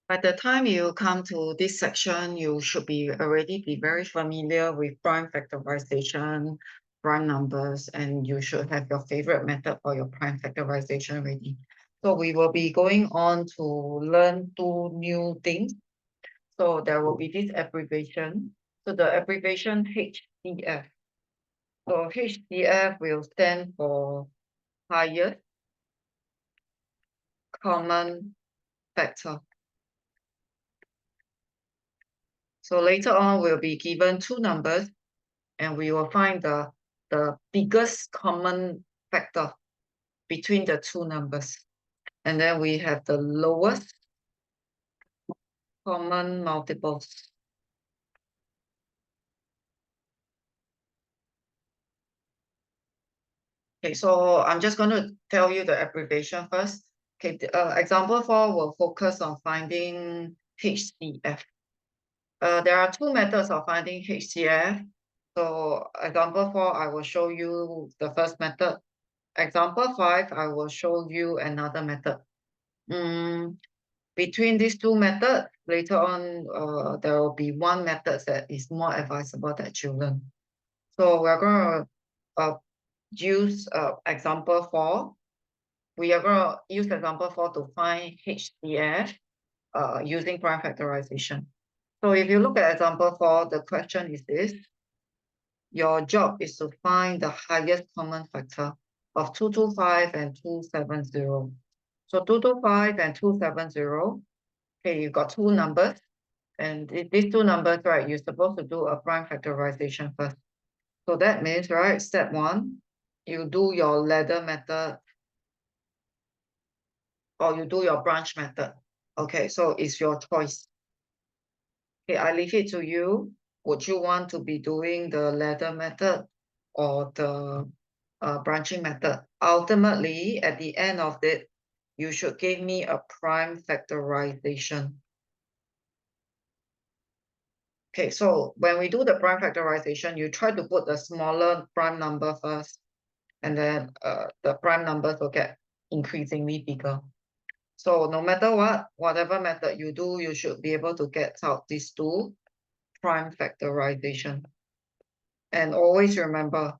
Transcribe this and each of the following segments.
By the time you come to this section, you should already be very familiar with prime factorization, prime numbers, and you should have your favorite method for your prime factorization ready. So we will be going on to learn two new things. So there will be this abbreviation. So the abbreviation HCF. So HCF will stand for highest common factor. So later on, we'll be given two numbers and we will find the biggest common factor between the two numbers. And then we have the lowest common multiples. Okay, so I'm just going to tell you the abbreviation first. Okay, example 4 will focus on finding HCF. There are two methods of finding HCF. So example 4, I will show you the first method. Example 5, I will show you another method. Between these two methods, later on, there will be one method that is more advisable that you learn. So we're going to use example 4. We are going to use example 4 to find HCF using prime factorization. So if you look at example 4, the question is this. Your job is to find the highest common factor of 225 and 270. So 225 and 270, okay, you got two numbers. And these two numbers, right, you're supposed to do a prime factorization first. So that means, right, step 1, you do your ladder method or you do your branch method. Okay, so it's your choice. Okay, I leave it to you. Would you want to be doing the ladder method or the branching method? Ultimately, at the end of it, you should give me a prime factorization. Okay, so when we do the prime factorization, you try to put the smaller prime number first, and then the prime numbers will get increasingly bigger. So no matter what, whatever method you do, you should be able to get out these two prime factorization. And always remember,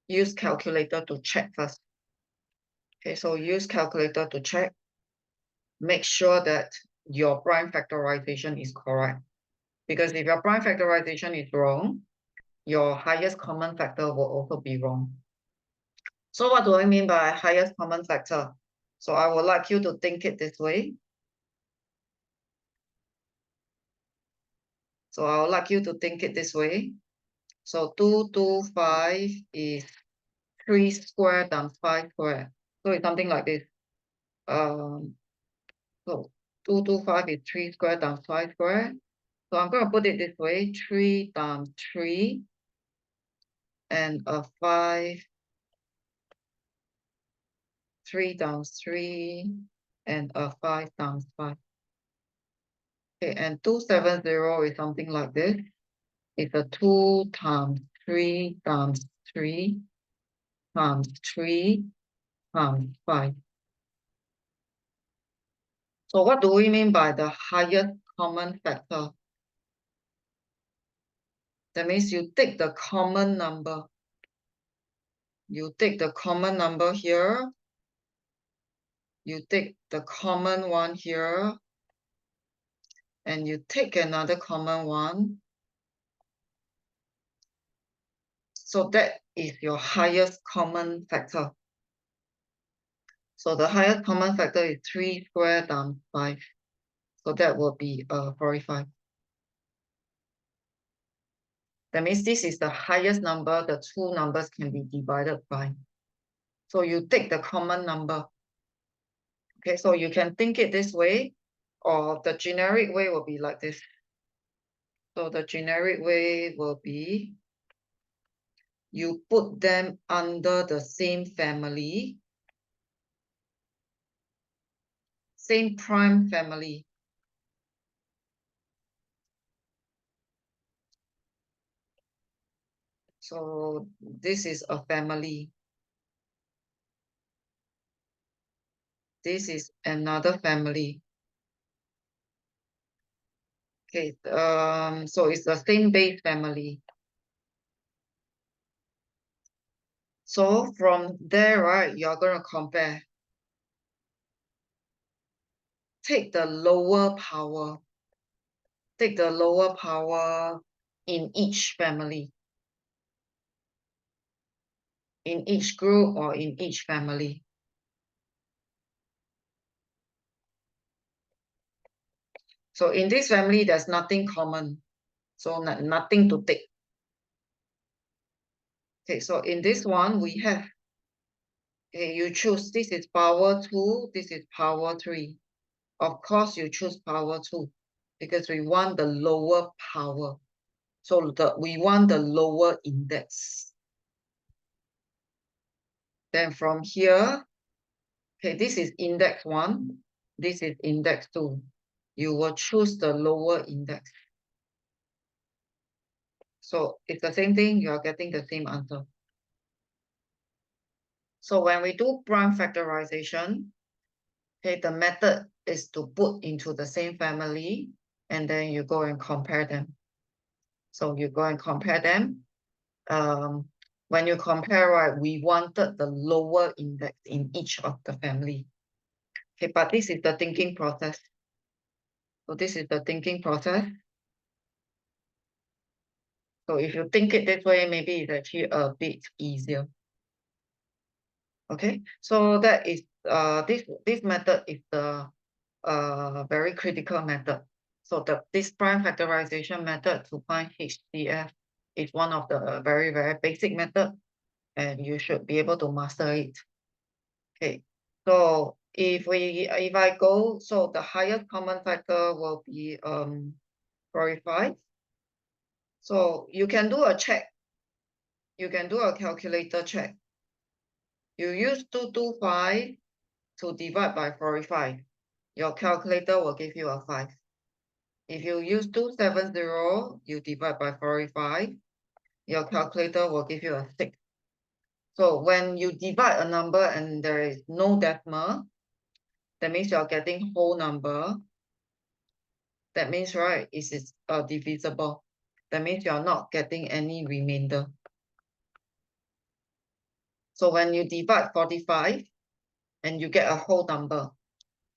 use calculator to check first. Okay, so use calculator to check. Make sure that your prime factorization is correct. Because if your prime factorization is wrong, your highest common factor will also be wrong. So what do I mean by highest common factor? So I would like you to think it this way. So I would like you to think it this way. So 225 is 3 squared times 5 squared. So it's something like this. So 225 is 3 squared times 5 squared. So I'm going to put it this way, 3 times 3 and a 5, 3 times 3 and a 5 times 5. Okay, and 270 is something like this. It's a 2 times 3 times 3 times 3 times 5. So what do we mean by the highest common factor? That means you take the common number. You take the common number here. You take the common one here. And you take another common one. So that is your highest common factor. So the highest common factor is 3 squared times 5. So that will be 45. That means this is the highest number the two numbers can be divided by. So you take the common number. Okay, so you can think it this way, or the generic way will be like this. So the generic way will be, you put them under the same family, same prime family. So this is a family. This is another family. Okay, so it's the same base family. So from there, right, you're going to compare. Take the lower power. Take the lower power in each family. In each group or in each family. So in this family, there's nothing common. So nothing to take. Okay, so in this one, we have, okay, you choose, this is power 2, this is power 3. Of course, you choose power 2 because we want the lower power. So we want the lower index. Then from here, okay, this is index 1, this is index 2. You will choose the lower index. So it's the same thing, you are getting the same answer. So when we do prime factorization, okay, the method is to put into the same family and then you go and compare them. So you go and compare them. When you compare, right, we wanted the lower index in each of the family. Okay, but this is the thinking process. So this is the thinking process. So if you think it this way, maybe it's actually a bit easier. Okay, so that is this method is the very critical method. So this prime factorization method to find HCF is one of the very, very basic method, and you should be able to master it. Okay, so if I go, so the highest common factor will be 45. So you can do a check. You can do a calculator check. You use 225 to divide by 45. Your calculator will give you a 5. If you use 270, you divide by 45, your calculator will give you a 6. So when you divide a number and there is no decimal, that means you're getting whole number. That means, right, it is divisible. That means you're not getting any remainder. So when you divide 45 and you get a whole number,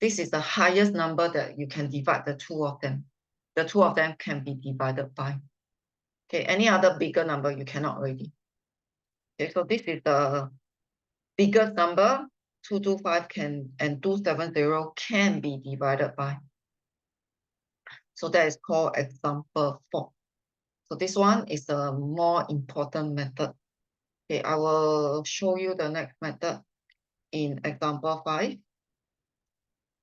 this is the highest number that you can divide the two of them. The two of them can be divided by. Okay, any other bigger number you cannot already. Okay, so this is the biggest number, 225 and 270 can be divided by. So that is called example 4. So this one is a more important method. Okay, I will show you the next method in example 5.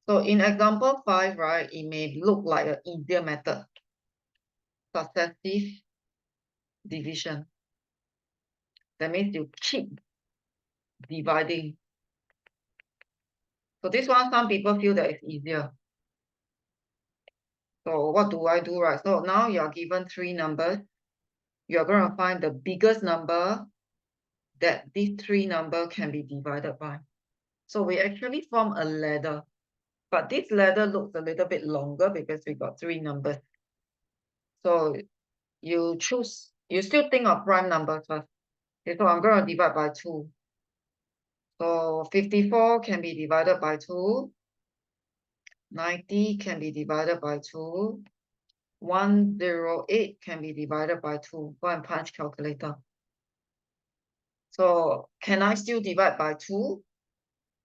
So in example 5, right, it may look like an easier method, successive division. That means you keep dividing. So this one, some people feel that it's easier. So what do I do, right? So now you're given 3 numbers. You're going to find the biggest number that these 3 numbers can be divided by. So we actually form a ladder. But this ladder looks a little bit longer because we got 3 numbers. So you still think of prime numbers first. Okay, so I'm going to divide by 2. So 54 can be divided by 2. 90 can be divided by 2. 108 can be divided by 2. Go and punch calculator. So can I still divide by 2?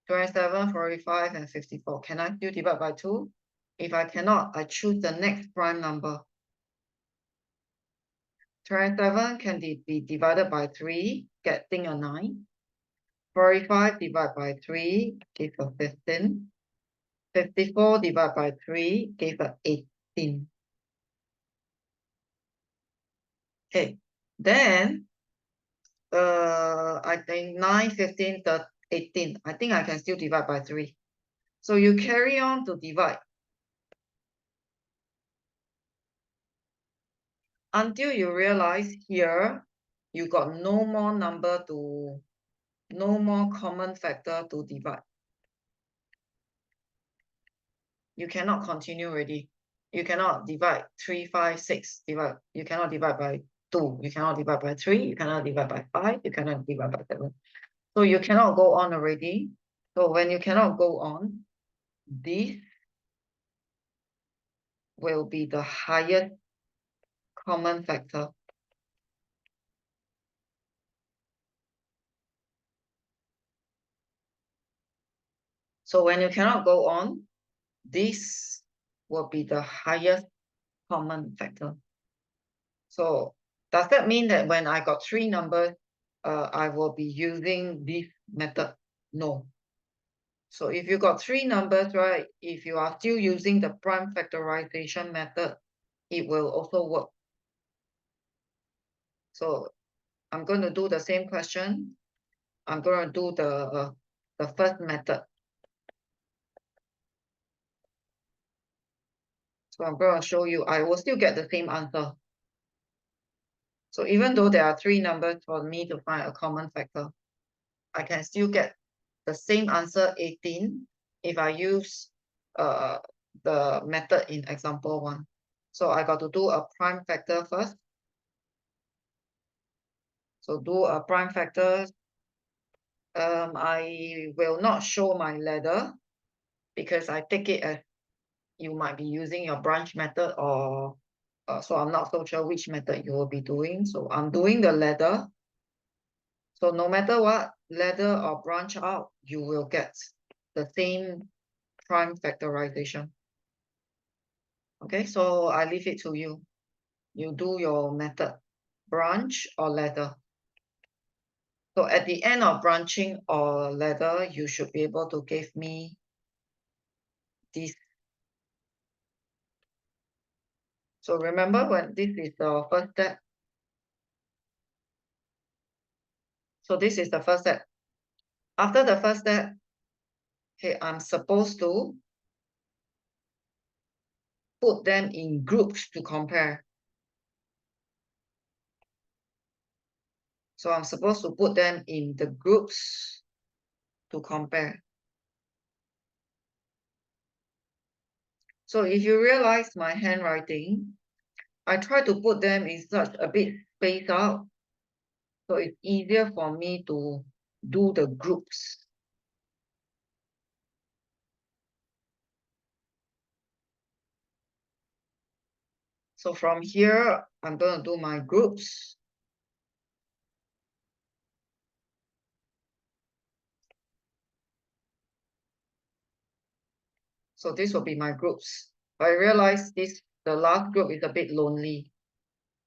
27, 45, and 54. Can I still divide by 2? If I cannot, I choose the next prime number. 27 can be divided by 3, getting a 9. 45 divided by 3 gives a 15. 54 divided by 3 gave a 18. Okay, then I think 9, 15, 18. I think I can still divide by 3. So you carry on to divide until you realize here you got no more no more common factor to divide. You cannot continue already. you cannot divide 3, 5, 6. You cannot divide by 2. You cannot divide by 3. You cannot divide by 5. You cannot divide by 7. So you cannot go on already. So when you cannot go on, this will be the highest common factor. So when you cannot go on, this will be the highest common factor. So does that mean that when I got 3 numbers, I will be using this method? No. So if you got 3 numbers, right, if you are still using the prime factorization method, it will also work. So I'm going to do the same question. I'm going to do the first method. So I'm going to show you, I will still get the same answer. So even though there are 3 numbers for me to find a common factor, I can still get the same answer, 18, if I use the method in example 1. So I got to do a prime factor first. So do a prime factor. I will not show my ladder because I take it as you might be using your branch method, or so I'm not so sure which method you will be doing. So I'm doing the ladder. So no matter what, ladder or branch out, you will get the same prime factorization. Okay, so I leave it to you. You do your method, branch or ladder. So at the end of branching or ladder, you should be able to give me this. So remember, when this is the first step. So this is the first step. After the first step, okay, I'm supposed to put them in groups to compare. So I'm supposed to put them in the groups to compare. So if you realize my handwriting, I try to put them in such a bit spaced out, so it's easier for me to do the groups. So from here, I'm going to do my groups. So this will be my groups. I realize the last group is a bit lonely.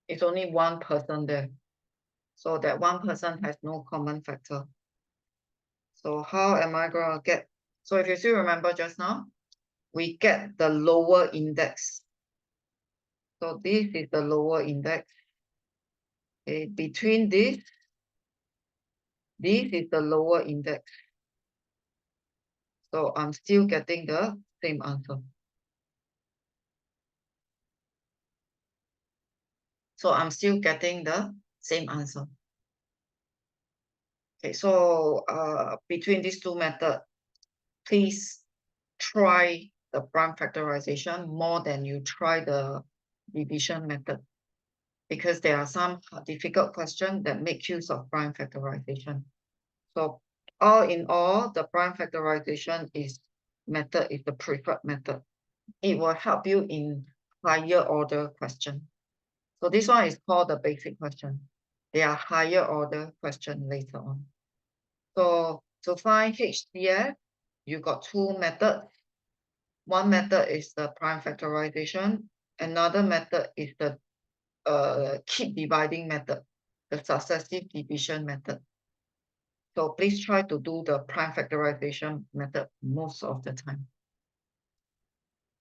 It's only one person there. So that one person has no common factor. So how am I going to get? So if you still remember just now, we get the lower index. So this is the lower index. Okay, between this is the lower index. So I'm still getting the same answer. So I'm still getting the same answer. Okay, so between these two methods, please try the prime factorization more than you try the division method, because there are some difficult questions that make use of prime factorization. So all in all, the prime factorization method is the preferred method. It will help you in higher order question. So this one is called the basic question. There are higher order questions later on. So to find HCF, you got 2 methods. One method is the prime factorization. Another method is the keep dividing method, the successive division method. So please try to do the prime factorization method most of the time.